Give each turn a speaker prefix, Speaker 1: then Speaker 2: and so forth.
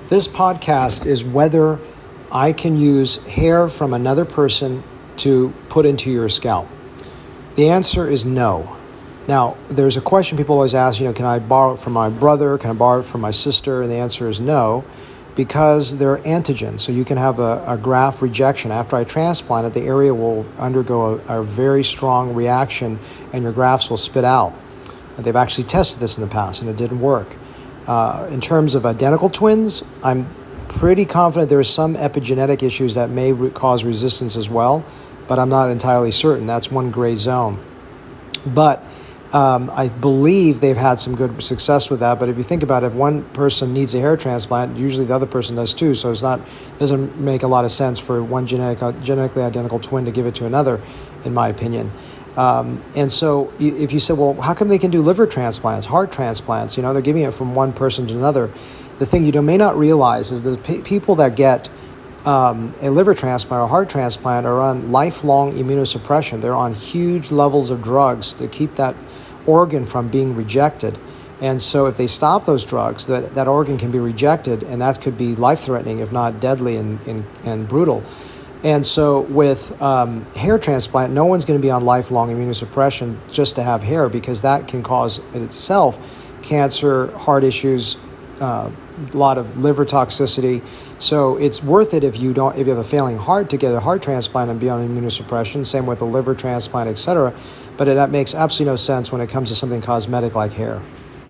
Speaker 1: This podcast is whether I can use hair from another person to put into your scalp. The answer is no. Now, there's a question people always ask, can I borrow it from my brother? Can I borrow it from my sister? And the answer is no, because they're antigens. So you can have a graft rejection. After I transplant it, the area will undergo a very strong reaction and your grafts will spit out. They've actually tested this in the past and it didn't work. In terms of identical twins, I'm pretty confident there are some epigenetic issues that may cause resistance as well, but I'm not entirely certain. That's one gray zone. But I believe they've had some good success with that. But if you think about it, if one person needs a hair transplant, usually the other person does too. So doesn't make a lot of sense for one genetically identical twin to give it to another, in my opinion. And so if you say, well, how come they can do liver transplants, heart transplants? They're giving it from one person to another. The thing you may not realize is that people that get a liver transplant or heart transplant are on lifelong immunosuppression. They're on huge levels of drugs to keep that organ from being rejected. And so if they stop those drugs, that organ can be rejected, and that could be life-threatening, if not deadly and brutal. And so with hair transplant, no one's going to be on lifelong immunosuppression just to have hair, because that can cause in itself cancer, heart issues, a lot of liver toxicity. So it's worth it if you have a failing heart to get a heart transplant and be on immunosuppression. Same with a liver transplant, etc. But that makes absolutely no sense when it comes to something cosmetic like hair.